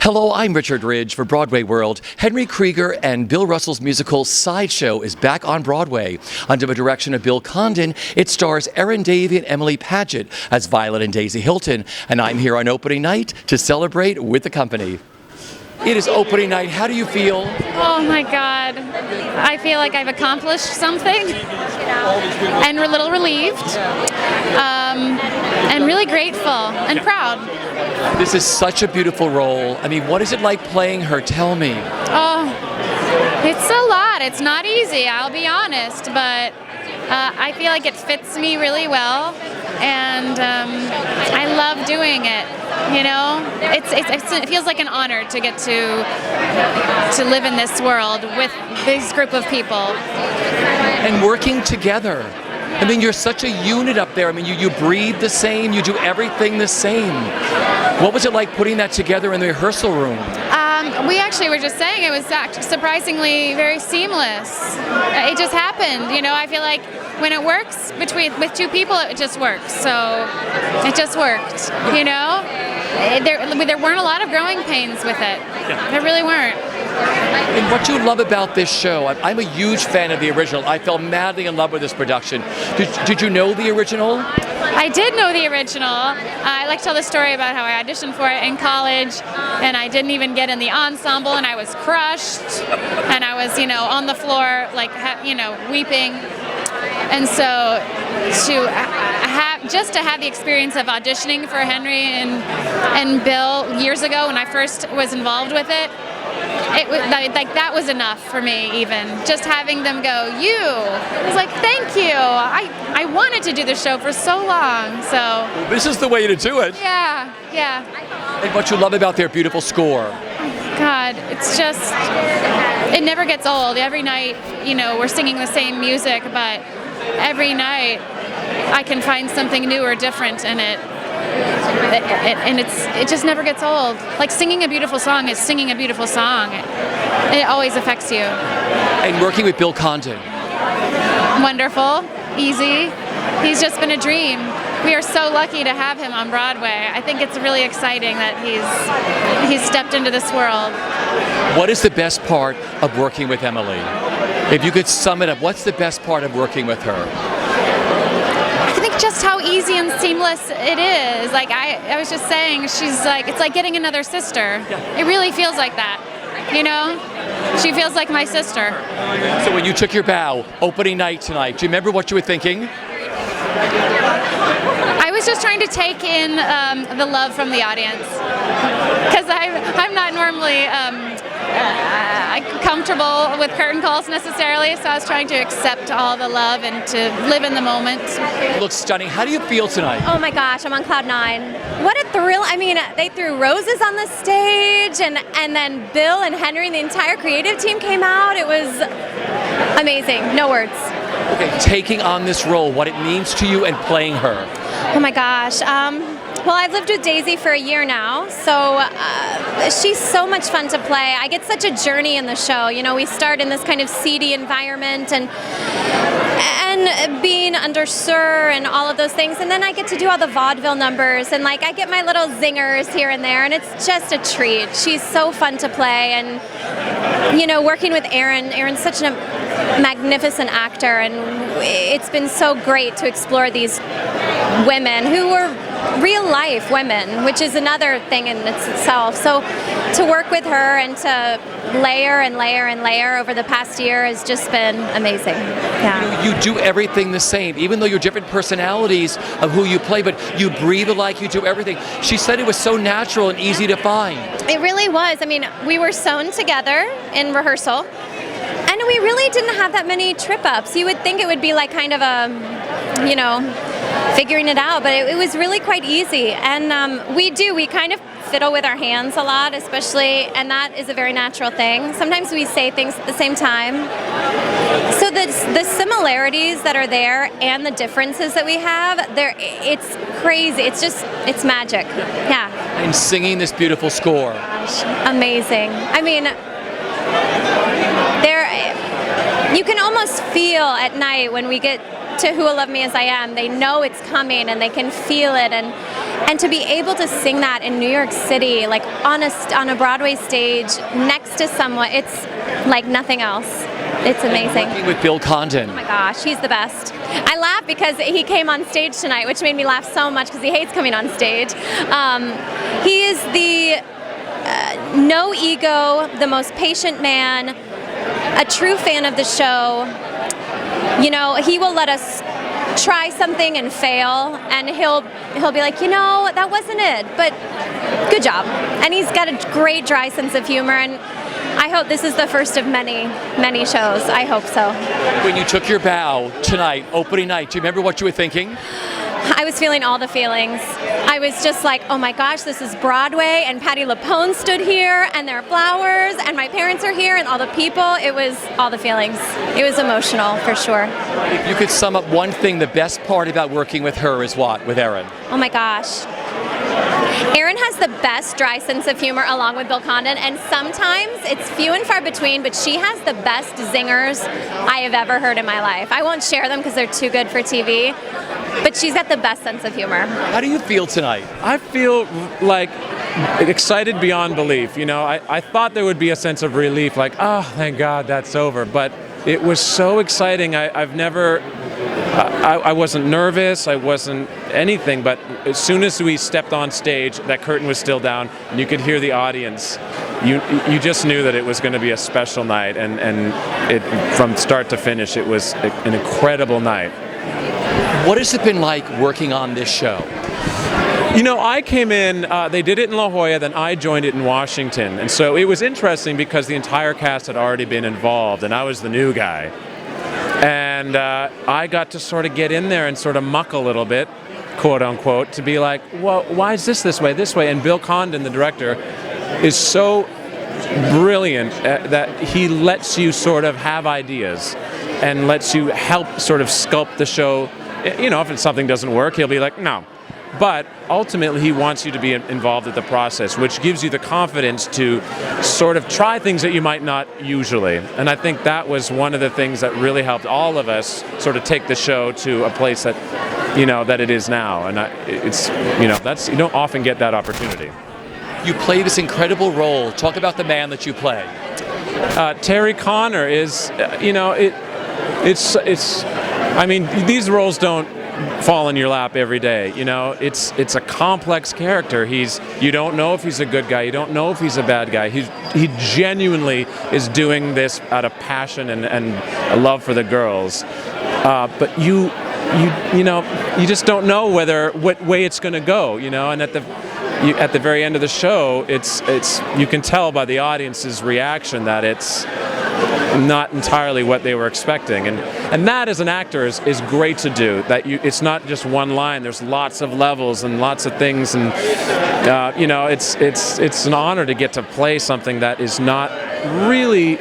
Hello, I'm Richard Ridge for Broadway World. Henry Krieger and Bill Russell's musical Sideshow is back on Broadway. Under the direction of Bill Condon, it stars Erin Davey and Emily Paget as Violet and Daisy Hilton. And I'm here on opening night to celebrate with the company. It is opening night. How do you feel? Oh my God. I feel like I've accomplished something and a little relieved and really grateful and proud. This is such a beautiful role. I mean, what is it like playing her? Tell me. Oh, it's a lot. It's not easy, I'll be honest, but I feel like it fits me really well, and I love doing it. You know, it feels like an honor to get to live in this world with this group of people. And working together. I mean, you're such a unit up there. I mean, you breathe the same, you do everything the same. What was it like putting that together in the rehearsal room? We actually were just saying it was surprisingly very seamless. It just happened, you know. I feel like when it works with two people, it just works. So it just worked, you know. There weren't a lot of growing pains with it. There really weren't. And what you love about this show, I'm a huge fan of the original. I fell madly in love with this production. Did you know the original? I did know the original. I like to tell the story about how I auditioned for it in college, and I didn't even get in the ensemble, and I was crushed, and I was, you know, on the floor, like, weeping. And so to have the experience of auditioning for Henry and Bill years ago when I first was involved with it, it was like that was enough for me. Even just having them go, I was like, thank you. I wanted to do the show for so long. So well, this is the way to do it. Yeah. And what you love about their beautiful score. God, it's just, it never gets old. Every night, you know, we're singing the same music, but every night I can find something new or different in it. And it just never gets old. Like singing a beautiful song is singing a beautiful song. It always affects you. And working with Bill Condon. Wonderful, easy. He's just been a dream. We are so lucky to have him on Broadway. I think it's really exciting that he's stepped into this world. What is the best part of working with Emily? If you could sum it up, what's the best part of working with her? I think just how easy and seamless it is. Like I was just saying, it's like getting another sister. It really feels like that, you know? She feels like my sister. So when you took your bow, opening night tonight, do you remember what you were thinking? I was just trying to take in the love from the audience, because I'm not normally comfortable with curtain calls necessarily, so I was trying to accept all the love and to live in the moment. It looks stunning. How do you feel tonight? Oh my gosh, I'm on cloud nine. What a thrill. I mean, they threw roses on the stage, and then Bill and Henry and the entire creative team came out. It was amazing. No words. Okay, taking on this role, what it means to you and playing her. Oh my gosh. Well, I've lived with Daisy for a year now, so she's so much fun to play. I get such a journey in the show. You know, we start in this kind of seedy environment and being under Sir and all of those things, and then I get to do all the vaudeville numbers, and like I get my little zingers here and there, and it's just a treat. She's so fun to play, and you know, working with Erin's such a magnificent actor, and it's been so great to explore these women who were real life women, which is another thing in itself. So to work with her and to layer and layer and layer over the past year has just been amazing. Yeah. You do everything the same, even though you're different personalities of who you play, but you breathe alike, you do everything. She said it was so natural and easy to find. It really was. I mean, we were sewn together in rehearsal, and we really didn't have that many trip-ups. You would think it would be like kind of a, you know, figuring it out, but it was really quite easy. And we kind of fiddle with our hands a lot, especially, and that is a very natural thing. Sometimes we say things at the same time. So the similarities that are there and the differences that we have, it's crazy. It's magic. Yeah. And singing this beautiful score. Amazing. I mean, you can almost feel at night when we get to Who Will Love Me As I Am, they know it's coming and they can feel it, and And to be able to sing that in New York City, like on a Broadway stage next to someone, it's like nothing else. It's amazing. Working with Bill Condon. Oh my gosh, he's the best. I laugh because he came on stage tonight, which made me laugh so much because he hates coming on stage. He is the no ego, the most patient man, a true fan of the show. You know, he will let us try something and fail, and he'll be like, you know, that wasn't it, but good job. And he's got a great dry sense of humor, and I hope this is the first of many, many shows. I hope so. When you took your bow tonight, opening night, do you remember what you were thinking? I was feeling all the feelings. I was just like, oh my gosh, this is Broadway, and Patti LuPone stood here, and there are flowers, and my parents are here, and all the people. It was all the feelings. It was emotional, for sure. If you could sum up one thing, the best part about working with her is what, with Erin? Oh my gosh. Erin has the best dry sense of humor along with Bill Condon, and sometimes it's few and far between, but she has the best zingers I have ever heard in my life. I won't share them because they're too good for TV, but she's got the best sense of humor. How do you feel tonight? I feel like excited beyond belief. You know, I thought there would be a sense of relief, like, oh, thank God that's over. But it was so exciting. I wasn't nervous, I wasn't anything, but as soon as we stepped on stage, that curtain was still down, and you could hear the audience. You just knew that it was going to be a special night, and it, from start to finish, it was an incredible night. What has it been like working on this show? You know, I came in, they did it in La Jolla, then I joined it in Washington, and so it was interesting because the entire cast had already been involved, and I was the new guy. And I got to sort of get in there and sort of muck a little bit, quote unquote, to be like, well, why is this way? And Bill Condon, the director, is so brilliant that he lets you sort of have ideas and lets you help sort of sculpt the show. You know, if something doesn't work, he'll be like, no. But ultimately, he wants you to be involved with the process, which gives you the confidence to sort of try things that you might not usually. And I think that was one of the things that really helped all of us sort of take the show to a place that, you know, that it is now. And it's, you know, that's, you don't often get that opportunity. You play this incredible role. Talk about the man that you play. Terry Connor is, you know, it's. I mean, these roles don't fall in your lap every day. You know, it's a complex character. You don't know if he's a good guy. You don't know if he's a bad guy. He genuinely is doing this out of passion and a love for the girls. But you know, you just don't know what way it's going to go. You know, and at the very end of the show, it's you can tell by the audience's reaction that it's not entirely what they were expecting, and that as an actor is great to do. That it's not just one line. There's lots of levels and lots of things, and you know, it's an honor to get to play something that is not really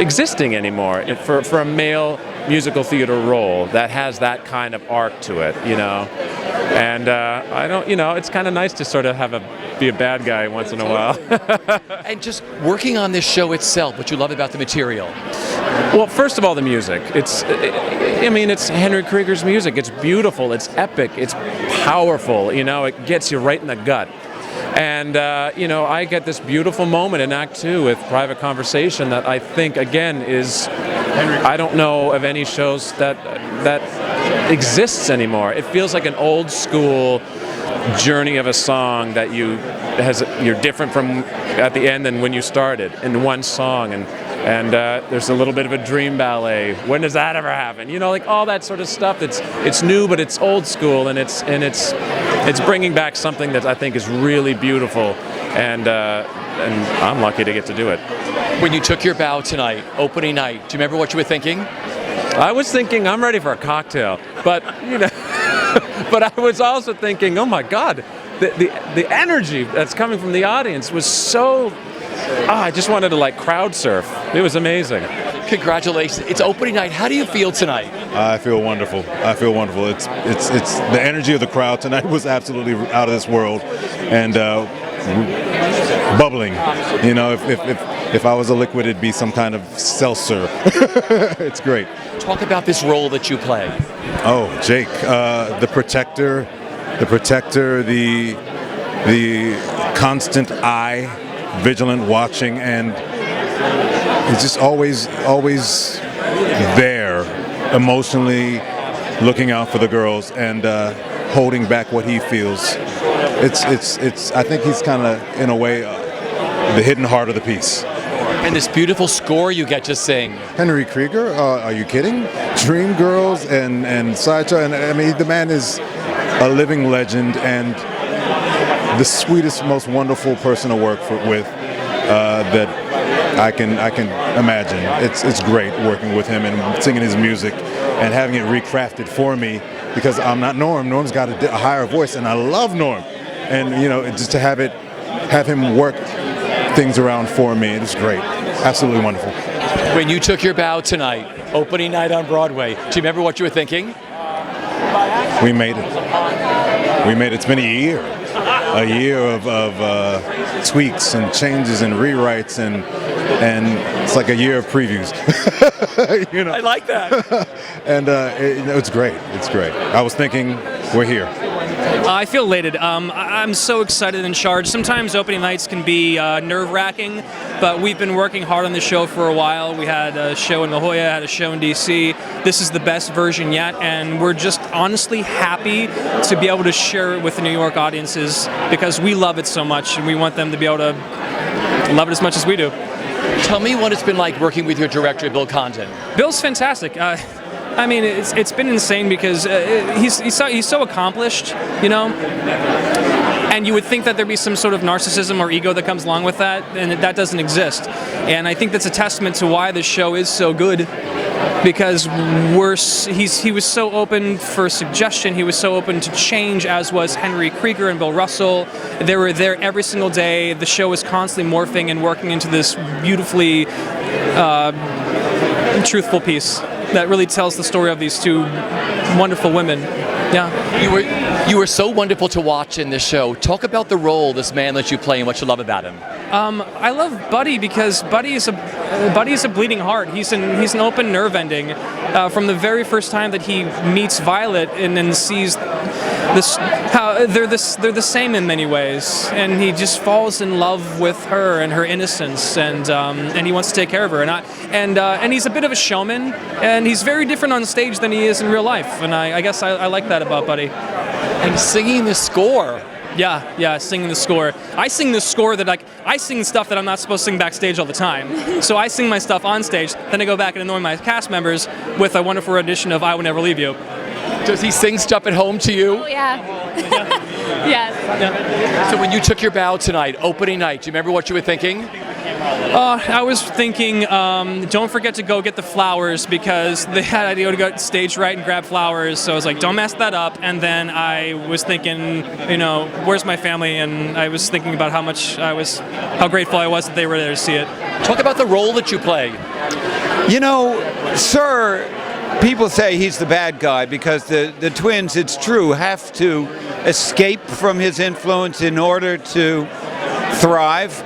existing anymore for a male musical theater role that has that kind of arc to it, you know. And I don't, you know, it's kind of nice to sort of be a bad guy once in a while. And just working on this show itself, what you love about the material? Well, first of all, the music. It's Henry Krieger's music. It's beautiful. It's epic. It's powerful. You know, it gets you right in the gut. And, you know, I get this beautiful moment in Act 2 with Private Conversation that I think, again, I don't know of any shows that exists anymore. It feels like an old school journey of a song that you're different from at the end than when you started in one song, and there's a little bit of a dream ballet. When does that ever happen? You know, like all that sort of stuff. It's new, but it's old school, and it's bringing back something that I think is really beautiful, and I'm lucky to get to do it. When you took your bow tonight, opening night, do you remember what you were thinking? I was thinking I'm ready for a cocktail, but you know, but I was also thinking, oh my God, the energy that's coming from the audience was so. I just wanted to like crowd surf. It was amazing. Congratulations! It's opening night. How do you feel tonight? I feel wonderful. It's the energy of the crowd tonight was absolutely out of this world, and bubbling. You know, if I was a liquid, it'd be some kind of seltzer. It's great. Talk about this role that you play. Oh, Jake, the protector, the protector, the constant eye, vigilant watching, and he's just always there, emotionally looking out for the girls and holding back what he feels. It's. I think he's kind of, in a way, the hidden heart of the piece. And this beautiful score you get to sing. Henry Krieger, are you kidding? Dreamgirls and Sideshow, and I mean, the man is a living legend and the sweetest, most wonderful person to work with that I can imagine. It's great working with him and singing his music and having it recrafted for me, because I'm not Norm. Norm's got a higher voice, and I love Norm. And just to have him work things around for me, it's great. Absolutely wonderful. When you took your bow tonight, opening night on Broadway, do you remember what you were thinking? We made it. We made it. It's been a year of tweaks and changes and rewrites, and it's like a year of previews. I like that. And it's great. It's great. I was thinking, we're here. I feel elated. I'm so excited and charged. Sometimes opening nights can be nerve-wracking, but we've been working hard on the show for a while. We had a show in La Jolla, had a show in DC. This is the best version yet, and we're just honestly happy to be able to share it with the New York audiences, because we love it so much, and we want them to be able to love it as much as we do. Tell me what it's been like working with your director, Bill Condon. Bill's fantastic. I mean, it's been insane, because he's so accomplished, and you would think that there'd be some sort of narcissism or ego that comes along with that, and that doesn't exist. And I think that's a testament to why this show is so good, because he was so open for suggestion, he was so open to change, as was Henry Krieger and Bill Russell. They were there every single day. The show was constantly morphing and working into this beautifully truthful piece that really tells the story of these two wonderful women. Yeah. You were so wonderful to watch in this show. Talk about the role this man that you play and what you love about him. I love Buddy, because Buddy is a bleeding heart. He's an open nerve ending. From the very first time that he meets Violet and then sees this, how they're the same in many ways, and he just falls in love with her and her innocence, and he wants to take care of her. And he's a bit of a showman, and he's very different on stage than he is in real life. And I guess I like that about Buddy. And singing the score. Yeah, singing the score. I sing the score I sing stuff that I'm not supposed to sing backstage all the time. So I sing my stuff on stage, then I go back and annoy my cast members with a wonderful rendition of I Will Never Leave You. Does he sing stuff at home to you? Oh, yeah. Yes. So when you took your bow tonight, opening night, do you remember what you were thinking? I was thinking, don't forget to go get the flowers, because they had idea to go stage right and grab flowers. So I was like, don't mess that up. And then I was thinking, where's my family? And I was thinking about how grateful I was that they were there to see it. Talk about the role that you play. Sir, people say he's the bad guy because the twins, it's true, have to escape from his influence in order to thrive.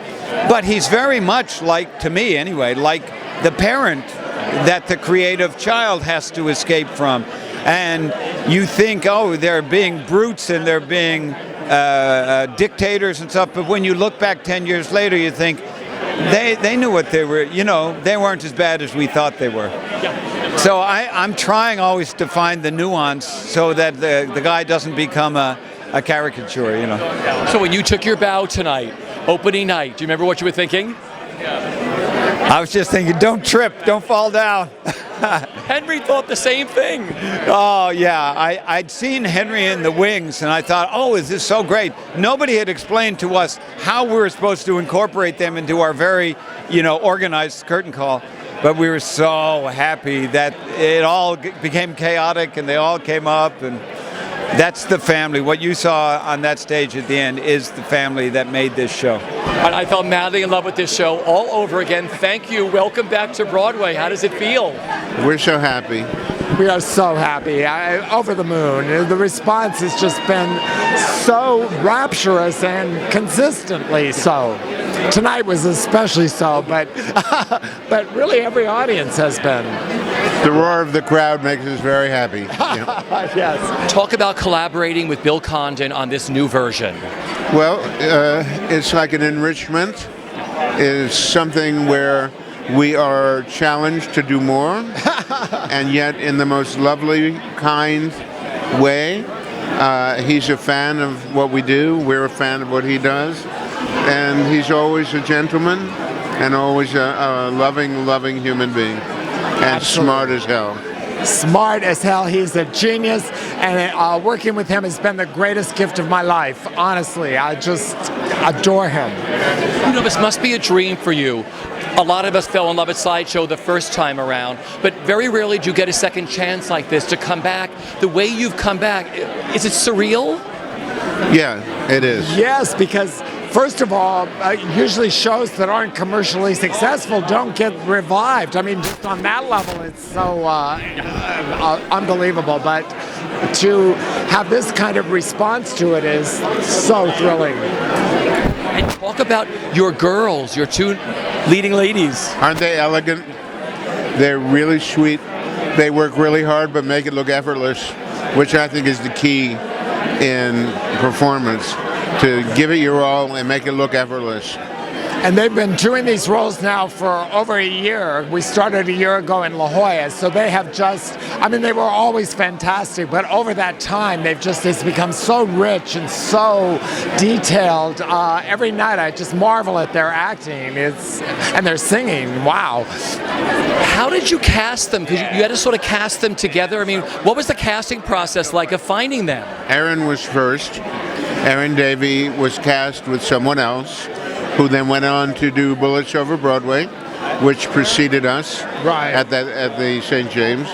But he's very much to me anyway, like the parent that the creative child has to escape from. And you think, they're being brutes and they're being dictators and stuff, but when you look back 10 years later, you think they knew what they were, they weren't as bad as we thought they were. So I'm trying always to find the nuance so that the guy doesn't become a caricature, So when you took your bow tonight, opening night, do you remember what you were thinking? I was just thinking, don't trip, don't fall down. Henry thought the same thing. Oh, yeah. I'd seen Henry in the wings, and I thought, is this so great? Nobody had explained to us how we were supposed to incorporate them into our very, organized curtain call. But we were so happy that it all became chaotic, and they all came up, and that's the family. What you saw on that stage at the end is the family that made this show. And I fell madly in love with this show all over again. Thank you. Welcome back to Broadway. How does it feel? We're so happy. We are so happy. Over the moon. The response has just been so rapturous and consistently so. tonight was especially so, but but really every audience has been. The roar of the crowd makes us very happy. Yes. Talk about collaborating with Bill Condon on this new version. Well, it's like an enrichment. It's something where we are challenged to do more, and yet in the most lovely, kind way. He's a fan of what we do. We're a fan of what he does. And he's always a gentleman and always a loving human being. And Absolutely. Smart as hell. Smart as hell. He's a genius, and working with him has been the greatest gift of my life. Honestly, I just adore him. You know, this must be a dream for you. A lot of us fell in love with Sideshow the first time around, but very rarely do you get a second chance like this to come back. The way you've come back, is it surreal? Yeah, it is. Yes, because first of all, usually shows that aren't commercially successful don't get revived. I mean, just on that level, it's so unbelievable. But to have this kind of response to it is so thrilling. And talk about your girls, your two leading ladies. Aren't they elegant? They're really sweet. They work really hard but make it look effortless, which I think is the key in performance, to give it your all and make it look effortless. And they've been doing these roles now for over a year. We started a year ago in La Jolla, so they have just, I mean, they were always fantastic, but over that time, it's become so rich and so detailed. Every night I just marvel at their acting, and their singing, wow. How did you cast them? Because you had to sort of cast them together. I mean, what was the casting process like of finding them? Erin was first. Erin Davey was cast with someone else, who then went on to do Bullets Over Broadway, which preceded us at the St. James.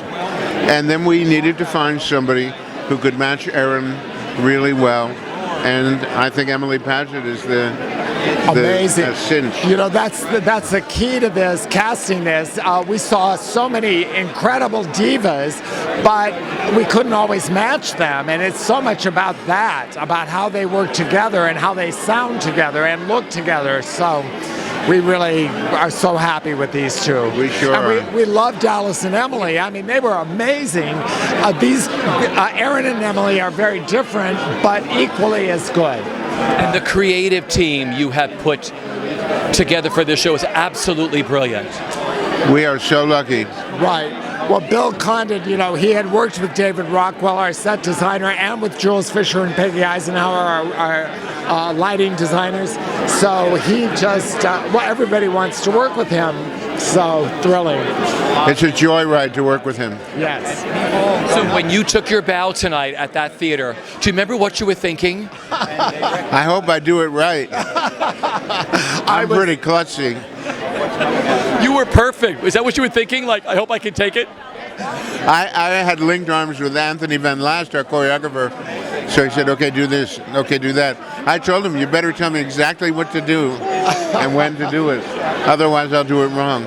And then we needed to find somebody who could match Erin really well. And I think Emily Paget is the amazing cinch. You know, that's the key to this, casting this. We saw so many incredible divas, but we couldn't always match them. And it's so much about that, about how they work together and how they sound together and look together. So we really are so happy with these two. We sure and we loved Dallas and Emily. I mean, they were amazing. Erin and Emily are very different, but equally as good. And the creative team you have put together for this show is absolutely brilliant. We are so lucky. Right. Well, Bill Condon, you know, he had worked with David Rockwell, our set designer, and with Jules Fisher and Peggy Eisenhower, our lighting designers. So he just, everybody wants to work with him. So thrilling. It's a joyride to work with him. Yes. So when you took your bow tonight at that theater, do you remember what you were thinking? I hope I do it right. I'm pretty klutzy. You were perfect. Is that what you were thinking? Like, I hope I can take it? I had linked arms with Anthony Van Last, our choreographer. So he said, okay, do this, okay, do that. I told him, you better tell me exactly what to do and when to do it. Otherwise, I'll do it wrong.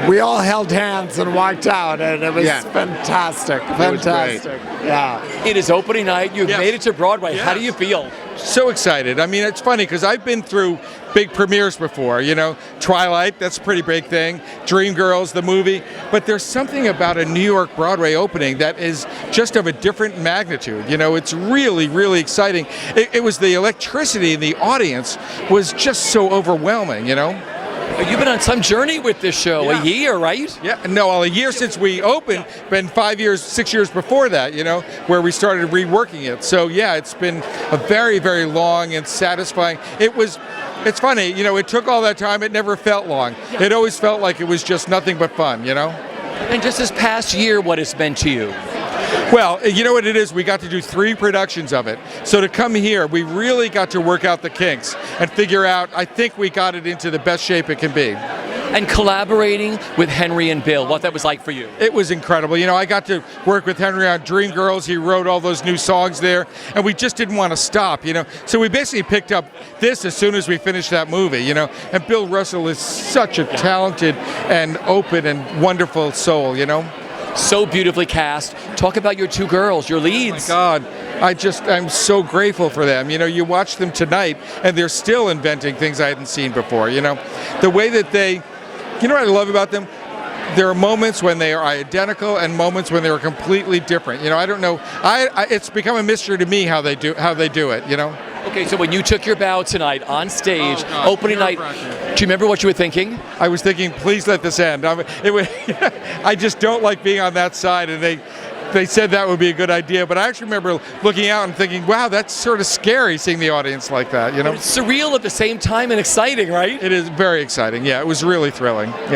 We all held hands and walked out, and it was fantastic. Fantastic. Yeah. It is opening night. You've made it to Broadway. Yes. How do you feel? So excited. I mean, it's funny because I've been through big premieres before, you know, Twilight, that's a pretty big thing, Dreamgirls, the movie, but there's something about a New York Broadway opening that is just of a different magnitude. You know, it's really, really exciting. It was the electricity in the audience was just so overwhelming, you know. You've been on some journey with this show, a year, right? Yeah, no, well, a year since we opened, been 5 years, 6 years before that, you know, where we started reworking it. So yeah, it's been a very, very long and satisfying. It's funny, you know, it took all that time, it never felt long. It always felt like it was just nothing but fun, you know? And just this past year, what it's meant to you? Well, you know what it is? We got to do 3 productions of it. So to come here, we really got to work out the kinks and figure out, I think we got it into the best shape it can be. And collaborating with Henry and Bill, what that was like for you? It was incredible. You know, I got to work with Henry on Dreamgirls. He wrote all those new songs there, and we just didn't want to stop, you know. So we basically picked up this as soon as we finished that movie, you know. And Bill Russell is such a talented and open and wonderful soul, you know. So beautifully cast. Talk about your 2 girls, your leads. Oh my God. I'm so grateful for them. You know, you watch them tonight, and they're still inventing things I hadn't seen before. You know, the way that you know what I love about them? There are moments when they are identical and moments when they're completely different. You know, I don't know. It's become a mystery to me how they do it. You know. Okay, so when you took your bow tonight on stage, opening night, do you remember what you were thinking? I was thinking, please let this end. I just don't like being on that side, and they said that would be a good idea, but I actually remember looking out and thinking, wow, that's sort of scary seeing the audience like that, you know? But it's surreal at the same time and exciting, right? It is very exciting, yeah. It was really thrilling. Yeah.